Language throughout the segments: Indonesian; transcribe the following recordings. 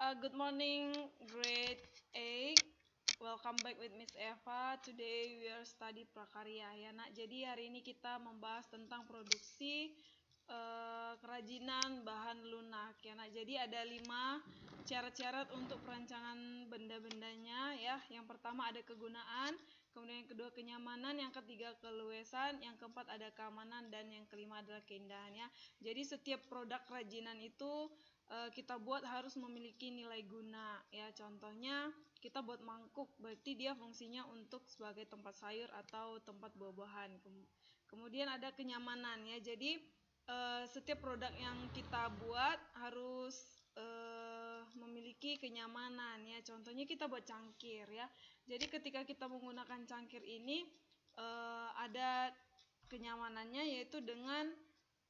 Good morning, grade 8. Welcome back with Miss Eva. Today we are study prakarya ya nak. Jadi hari ini kita membahas tentang produksi kerajinan bahan lunak ya nak. Jadi ada 5 syarat-syarat untuk perancangan benda-bendanya ya. Yang pertama ada kegunaan, kemudian yang kedua kenyamanan, yang ketiga keluasan, yang keempat ada keamanan, dan yang kelima adalah keindahan ya. Jadi setiap produk kerajinan itu kita buat harus memiliki nilai guna ya. Contohnya kita buat mangkuk, berarti dia fungsinya untuk sebagai tempat sayur atau tempat buah-buahan. Kemudian ada kenyamanan ya. Jadi setiap produk yang kita buat harus memiliki kenyamanan ya. Contohnya kita buat cangkir ya. Jadi ketika kita menggunakan cangkir ini ada kenyamanannya, yaitu dengan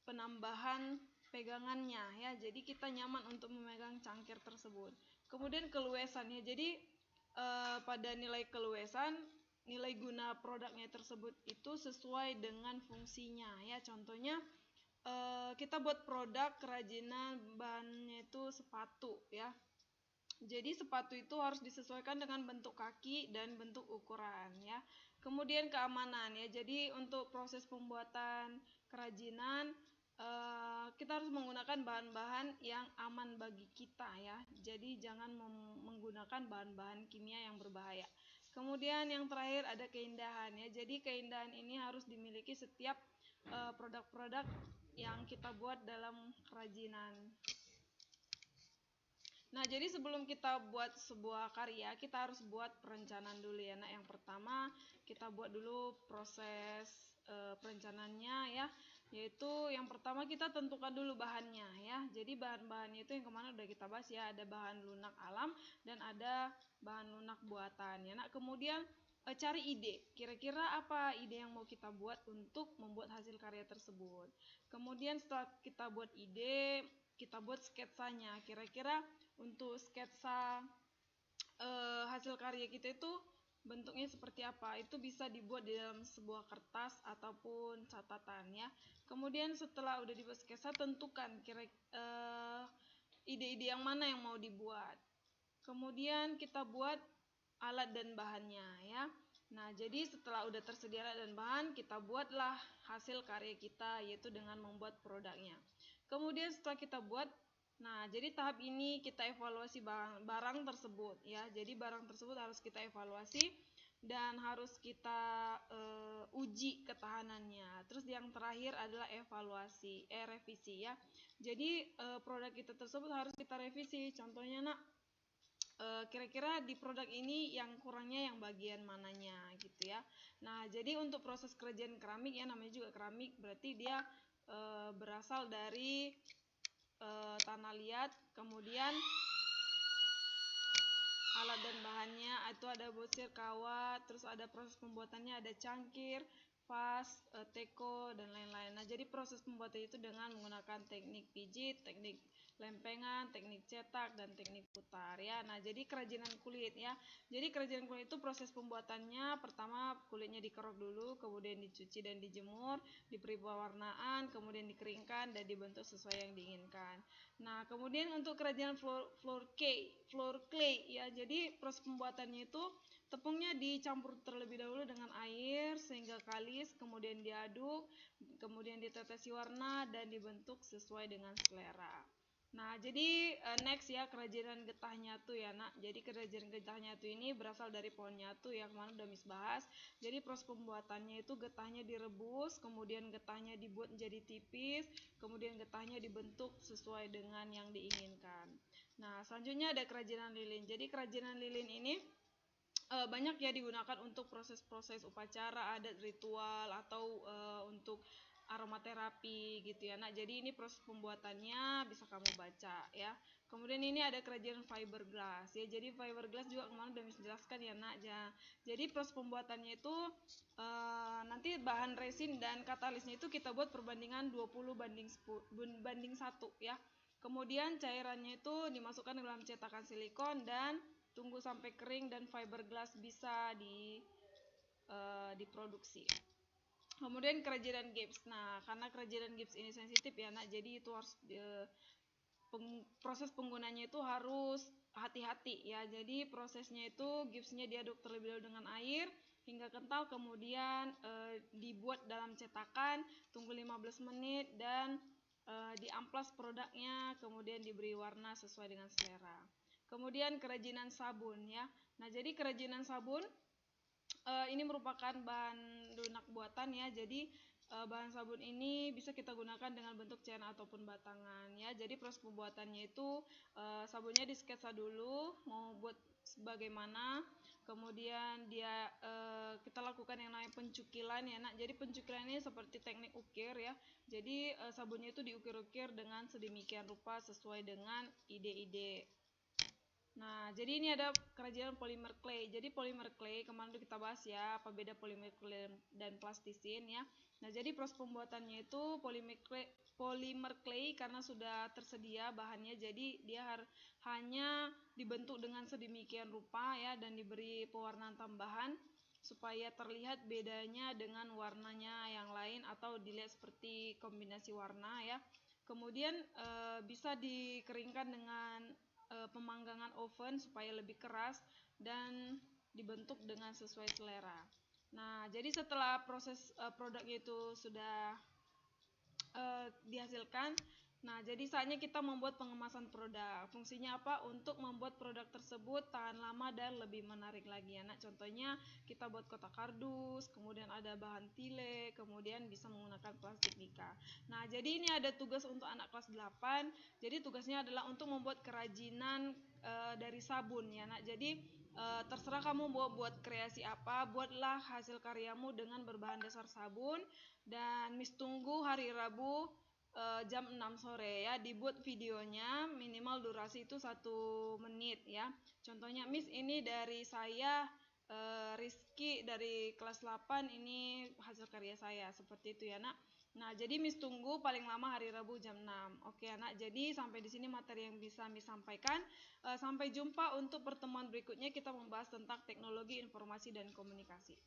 penambahan pegangannya ya. Jadi kita nyaman untuk memegang cangkir tersebut. Kemudian keluasan ya. Jadi pada nilai keluasan, nilai guna produknya tersebut itu sesuai dengan fungsinya ya. Contohnya kita buat produk kerajinan bahannya itu sepatu ya. Jadi sepatu itu harus disesuaikan dengan bentuk kaki dan bentuk ukuran ya. Kemudian keamanan ya. Jadi untuk proses pembuatan kerajinan kita harus menggunakan bahan-bahan yang aman bagi kita ya. Jadi jangan menggunakan bahan-bahan kimia yang berbahaya. Kemudian yang terakhir ada keindahan ya. Jadi keindahan ini harus dimiliki setiap produk-produk yang kita buat dalam kerajinan. Nah, jadi sebelum kita buat sebuah karya, kita harus buat perencanaan dulu ya. Nah, yang pertama kita buat dulu proses perencanaannya ya. Yaitu yang pertama kita tentukan dulu bahannya ya. Jadi bahan-bahannya itu yang kemana udah kita bahas ya. Ada bahan lunak alam dan ada bahan lunak buatan ya. Nah, kemudian cari ide. Kira-kira apa ide yang mau kita buat untuk membuat hasil karya tersebut. Kemudian setelah kita buat ide, kita buat sketsanya. Kira-kira untuk sketsa hasil karya kita itu bentuknya seperti apa, itu bisa dibuat di dalam sebuah kertas ataupun catatan ya. Kemudian setelah udah dibuat sketsa, tentukan ide-ide yang mana yang mau dibuat. Kemudian kita buat alat dan bahannya ya. Nah, jadi setelah udah tersedia alat dan bahan, kita buatlah hasil karya kita, yaitu dengan membuat produknya. Kemudian setelah kita buat, nah, jadi tahap ini kita evaluasi barang tersebut ya. Jadi barang tersebut harus kita evaluasi dan harus kita uji ketahanannya. Terus yang terakhir adalah revisi ya. Jadi produk kita tersebut harus kita revisi. Contohnya nak, kira-kira di produk ini yang kurangnya yang bagian mananya gitu ya. Nah, jadi untuk proses kerajinan keramik ya, namanya juga keramik, berarti dia berasal dari tanah liat, kemudian alat dan bahannya itu ada bosir, kawat, terus ada proses pembuatannya, ada cangkir, vas, teko, dan lain-lain. Nah, jadi proses pembuatan itu dengan menggunakan teknik pijit, teknik lempengan, teknik cetak, dan teknik putar ya. Nah, jadi kerajinan kulit ya. Jadi kerajinan kulit itu proses pembuatannya, pertama kulitnya dikerok dulu, kemudian dicuci dan dijemur, diberi pewarnaan, kemudian dikeringkan dan dibentuk sesuai yang diinginkan. Nah, kemudian untuk kerajinan floor clay ya. Jadi proses pembuatannya itu tepungnya dicampur terlebih dahulu dengan air sehingga kalis, kemudian diaduk, kemudian ditetesi warna dan dibentuk sesuai dengan selera. Nah, jadi next ya, kerajinan getah nyatu ya nak. Jadi kerajinan getah nyatu ini berasal dari pohon nyatu yang kemarin udah Miss bahas. Jadi proses pembuatannya itu getahnya direbus, kemudian getahnya dibuat menjadi tipis, kemudian getahnya dibentuk sesuai dengan yang diinginkan. Nah, selanjutnya ada kerajinan lilin. Jadi kerajinan lilin ini banyak ya digunakan untuk proses-proses upacara, adat, ritual, atau untuk aromaterapi gitu ya. Nah, jadi ini proses pembuatannya bisa kamu baca ya. Kemudian ini ada kerajinan fiberglass ya. Jadi fiberglass juga kemarin udah bisa jelaskan ya nak. Jadi proses pembuatannya itu nanti bahan resin dan katalisnya itu kita buat perbandingan 20:1 ya. Kemudian cairannya itu dimasukkan ke dalam cetakan silikon dan tunggu sampai kering dan fiberglass bisa diproduksi. Kemudian kerajinan gips. Nah, karena kerajinan gips ini sensitif ya nak, jadi itu harus proses penggunanya itu harus hati-hati ya. Jadi prosesnya itu gipsnya diaduk terlebih dahulu dengan air hingga kental, kemudian dibuat dalam cetakan, tunggu 15 menit dan diamplas produknya, kemudian diberi warna sesuai dengan selera. Kemudian kerajinan sabun ya. Nah, jadi kerajinan sabun ini merupakan bahan lunak buatan ya. Jadi bahan sabun ini bisa kita gunakan dengan bentuk cairan ataupun batangan ya. Jadi proses pembuatannya itu sabunnya di sketsa dulu mau buat bagaimana, kemudian kita lakukan yang namanya pencukilan ya nak. Jadi pencukilan ini seperti teknik ukir ya. Jadi sabunnya itu diukir-ukir dengan sedemikian rupa sesuai dengan ide-ide. Nah, jadi ini ada kerajinan polymer clay. Jadi polymer clay kemarin kita bahas ya, apa beda polymer clay dan plastisin ya. Nah, jadi proses pembuatannya itu polymer clay karena sudah tersedia bahannya, jadi dia hanya dibentuk dengan sedemikian rupa ya dan diberi pewarnaan tambahan supaya terlihat bedanya dengan warnanya yang lain atau dilihat seperti kombinasi warna ya. Kemudian bisa dikeringkan dengan pemanggangan oven supaya lebih keras dan dibentuk dengan sesuai selera. Nah, jadi setelah proses produknya itu sudah dihasilkan, nah jadi saatnya kita membuat pengemasan produk. Fungsinya apa? Untuk membuat produk tersebut tahan lama dan lebih menarik lagi ya. Nah, contohnya kita buat kotak kardus, kemudian ada bahan tile, kemudian bisa menggunakan plastik mica. Nah, jadi ini ada tugas untuk anak kelas 8. Jadi tugasnya adalah untuk membuat kerajinan dari sabun ya nak. Jadi terserah kamu mau buat kreasi apa, buatlah hasil karyamu dengan berbahan dasar sabun. Dan Miss tunggu hari Rabu jam 6 sore ya, dibuat videonya minimal durasi itu 1 menit ya. Contohnya Miss ini dari saya Rizky dari kelas 8, ini hasil karya saya, seperti itu ya nak. Nah, jadi Miss tunggu paling lama hari Rabu jam 6. Oke anak, jadi sampai di sini materi yang bisa Miss sampaikan. Sampai jumpa untuk pertemuan berikutnya, kita membahas tentang teknologi informasi dan komunikasi.